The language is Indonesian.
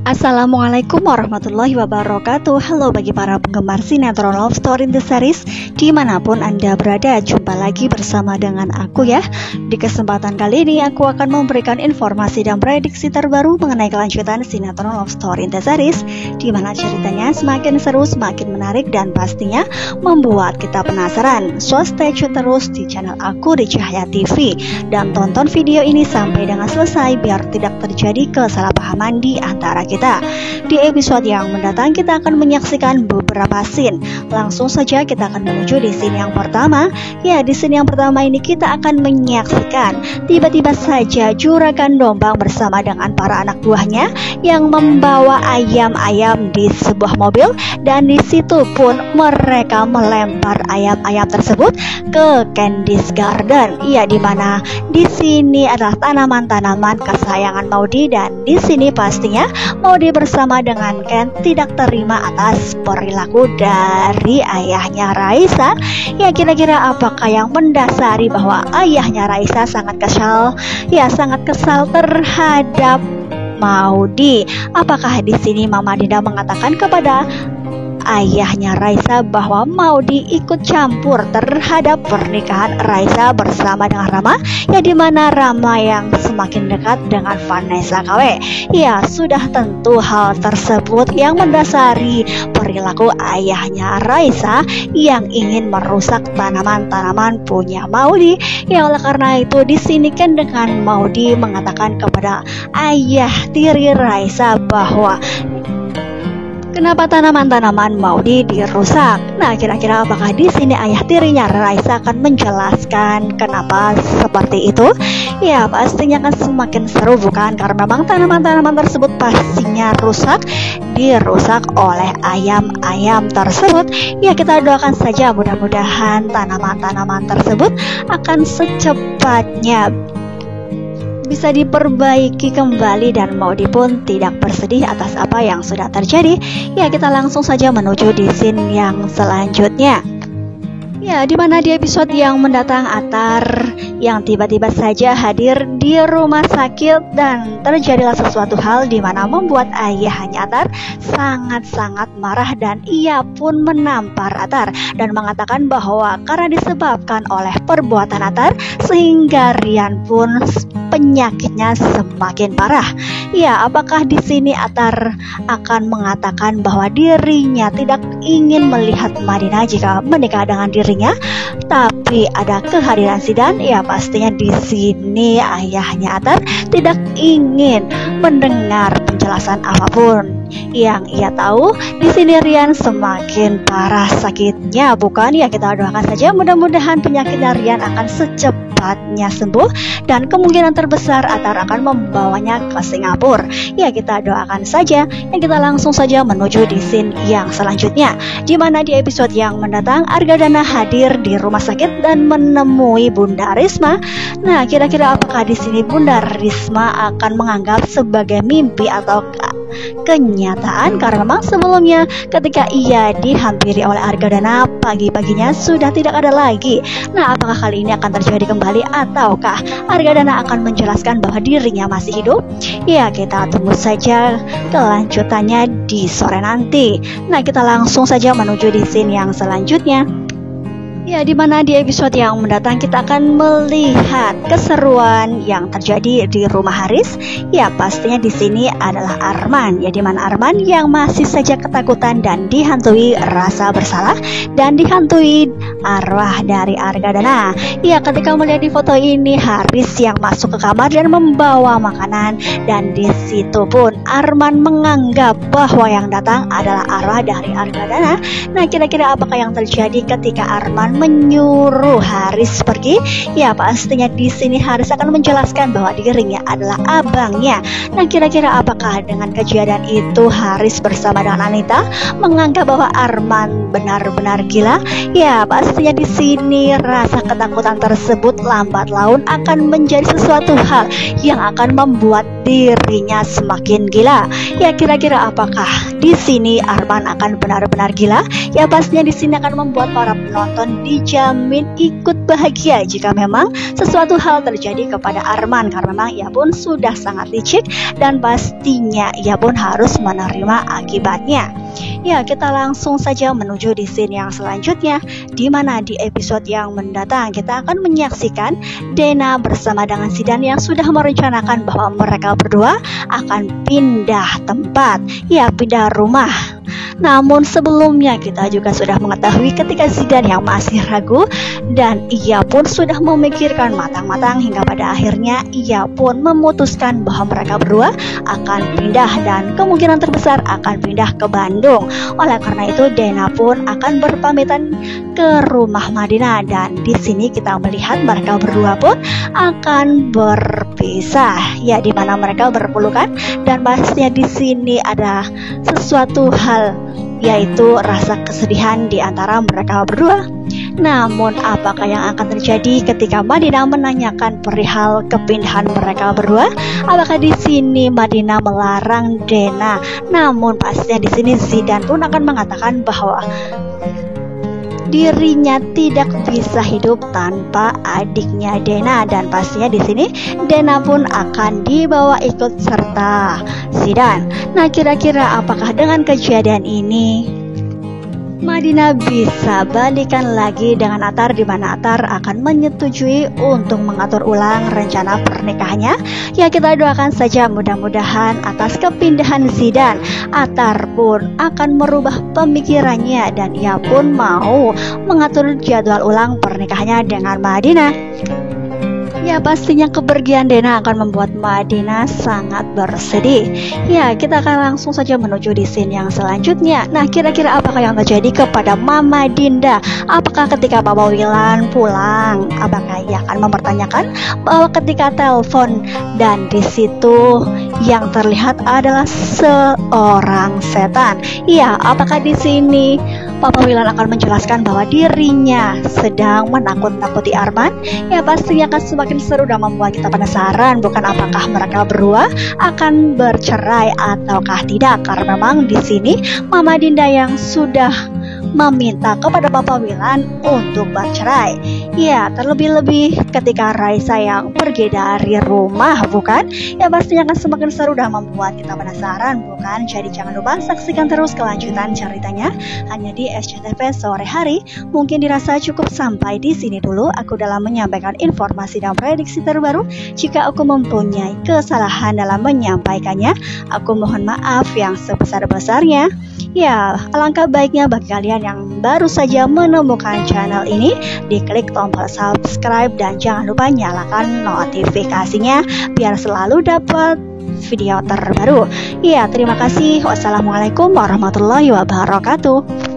Assalamualaikum warahmatullahi wabarakatuh. Halo bagi para penggemar sinetron Love Story in the Series dimanapun Anda berada, jumpa lagi bersama dengan aku ya. Di kesempatan kali ini aku akan memberikan informasi dan prediksi terbaru mengenai kelanjutan sinetron Love Story in the Series, dimana ceritanya semakin seru, semakin menarik, dan pastinya membuat kita penasaran. So stay tune terus di channel aku di Cahaya TV dan tonton video ini sampai dengan selesai biar tidak terjadi kesalahpahaman di antara kita. Di episode yang mendatang kita akan menyaksikan beberapa scene. Langsung saja kita akan menuju di scene yang pertama. Ya, di scene yang pertama ini kita akan menyaksikan tiba-tiba saja Juragan Dombang bersama dengan para anak buahnya yang membawa ayam-ayam di sebuah mobil, dan di situ pun mereka melempar ayam-ayam tersebut ke Candice Garden. Ya, di mana di sini adalah tanaman-tanaman kesayangan Maudy, dan di sini pastinya Maudy bersama dengan Ken tidak terima atas perilaku dari ayahnya Raisa. Ya, kira-kira apakah yang mendasari bahwa ayahnya Raisa sangat kesal? Ya, sangat kesal terhadap Maudy. Apakah di sini Mama Dinda mengatakan kepada ayahnya Raisa bahwa Maudy ikut campur terhadap pernikahan Raisa bersama dengan Rama, ya dimana Rama yang semakin dekat dengan Vanessa KW. Ya, sudah tentu hal tersebut yang mendasari perilaku ayahnya Raisa yang ingin merusak tanaman-tanaman punya Maudy. Ya, oleh karena itu di sini kan dengan Maudy mengatakan kepada ayah tiri Raisa bahwa kenapa tanaman-tanaman Maudy dirusak. Nah, kira-kira apakah di sini ayah tirinya Raisa akan menjelaskan kenapa seperti itu? Ya, pastinya akan semakin seru bukan? Karena memang tanaman-tanaman tersebut pastinya dirusak oleh ayam-ayam tersebut. Ya, kita doakan saja mudah-mudahan tanaman-tanaman tersebut akan secepatnya bisa diperbaiki kembali dan Maudy pun tidak bersedih atas apa yang sudah terjadi. Ya, kita langsung saja menuju di scene yang selanjutnya. Ya, dimana di episode yang mendatang Atar yang tiba-tiba saja hadir di rumah sakit, dan terjadilah sesuatu hal di mana membuat ayahnya Atar sangat-sangat marah, dan ia pun menampar Atar dan mengatakan bahwa karena disebabkan oleh perbuatan Atar sehingga Rian pun penyakitnya semakin parah. Ya, apakah di sini Atar akan mengatakan bahwa dirinya tidak ingin melihat Madinah jika menikah dengan dirinya, tapi ada kehadiran Zidan? Ya, pastinya di sini ayahnya Atar tidak ingin mendengar penjelasan apapun. Yang ia tahu di sini Rian semakin parah sakitnya, bukan? Ya, kita doakan saja mudah-mudahan penyakit Rian akan secepatnya sembuh, dan kemungkinan terbesar Atar akan membawanya ke Singapura. Ya, kita doakan saja. Yang kita langsung saja menuju di scene yang selanjutnya, di mana di episode yang mendatang Argadana hadir di rumah sakit dan menemui Bunda Risma. Nah, kira-kira apakah di sini Bunda Risma akan menganggap sebagai mimpi atau kenyataan? Karena memang sebelumnya ketika ia dihampiri oleh Argadana, pagi-paginya sudah tidak ada lagi. Nah, apakah kali ini akan terjadi kembali ataukah Argadana akan menjelaskan bahwa dirinya masih hidup? Ya, kita tunggu saja kelanjutannya di sore nanti. Nah, kita langsung saja menuju di scene yang selanjutnya. Ya, dimana di episode yang mendatang kita akan melihat keseruan yang terjadi di rumah Haris. Ya, pastinya di sini adalah Arman. Ya, dimana Arman yang masih saja ketakutan dan dihantui rasa bersalah dan dihantui arwah dari Argadana. Ya, ketika melihat di foto ini Haris yang masuk ke kamar dan membawa makanan, dan di situ pun Arman menganggap bahwa yang datang adalah arwah dari Argadana. Nah, kira-kira apakah yang terjadi ketika Arman menyuruh Haris pergi? Ya, pastinya di sini Haris akan menjelaskan bahwa dirinya adalah abangnya. Nah, kira-kira apakah dengan kejadian itu Haris bersama dengan Anita menganggap bahwa Arman benar-benar gila? Ya, pastinya di sini rasa ketakutan tersebut lambat laun akan menjadi sesuatu hal yang akan membuat dirinya semakin gila. Ya, kira-kira apakah di sini Arman akan benar-benar gila? Ya, pastinya di sini akan membuat para penonton dijamin ikut bahagia jika memang sesuatu hal terjadi kepada Arman, karena memang ia pun sudah sangat licik dan pastinya ia pun harus menerima akibatnya. Ya, kita langsung saja menuju di scene yang selanjutnya, di mana di episode yang mendatang kita akan menyaksikan Dena bersama dengan Zidan yang sudah merencanakan bahwa mereka berdua akan pindah tempat, ya pindah rumah. Namun sebelumnya kita juga sudah mengetahui ketika Zidan yang masih ragu dan ia pun sudah memikirkan matang-matang hingga pada akhirnya ia pun memutuskan bahwa mereka berdua akan pindah dan kemungkinan terbesar akan pindah ke Bandung. Oleh karena itu Dena pun akan berpamitan ke rumah Madinah dan di sini kita melihat mereka berdua pun akan berpisah, ya di mana mereka berpelukan dan pastinya di sini ada sesuatu hal, yaitu rasa kesedihan di antara mereka berdua. Namun apakah yang akan terjadi ketika Madinah menanyakan perihal kepindahan mereka berdua? Apakah di sini Madinah melarang Dena? Namun pastinya di sini Zidan pun akan mengatakan bahwa dirinya tidak bisa hidup tanpa adiknya Dena dan pastinya di sini Dena pun akan dibawa ikut serta Zidan. Nah, kira-kira apakah dengan kejadian ini Madinah bisa balikan lagi dengan Atar, di mana Atar akan menyetujui untuk mengatur ulang rencana pernikahannya? Ya, kita doakan saja mudah-mudahan atas kepindahan Zidan, Atar pun akan merubah pemikirannya dan ia pun mau mengatur jadwal ulang pernikahannya dengan Madinah. Ya, pastinya kepergian Dena akan membuat Madinah sangat bersedih. Ya, kita akan langsung saja menuju di scene yang selanjutnya. Nah, kira-kira apakah yang terjadi kepada Mama Dinda? Apakah ketika Papa Wilan pulang, apakah ia akan mempertanyakan bahwa ketika telepon dan di situ yang terlihat adalah seorang setan? Ya, apakah di sini Papa Wilan akan menjelaskan bahwa dirinya sedang menakut-nakuti Arman? Ya, pastinya akan semakin seru dan membuat kita penasaran, bukan apakah mereka berdua akan bercerai ataukah tidak, karena memang di sini Mama Dinda yang sudah meminta kepada Papa Wilan untuk bercerai. Ya, terlebih-lebih ketika Raisa yang pergi dari rumah, bukan? Ya, pastinya akan semakin seru dan membuat kita penasaran, bukan? Jadi jangan lupa saksikan terus kelanjutan ceritanya hanya di SCTV Sore Hari. Mungkin dirasa cukup sampai di sini dulu aku dalam menyampaikan informasi dan prediksi terbaru. Jika aku mempunyai kesalahan dalam menyampaikannya, aku mohon maaf yang sebesar-besarnya. Ya, alangkah baiknya bagi kalian yang baru saja menemukan channel ini, diklik tombol subscribe dan jangan lupa nyalakan notifikasinya biar selalu dapat video terbaru. Ya, terima kasih. Wassalamualaikum warahmatullahi wabarakatuh.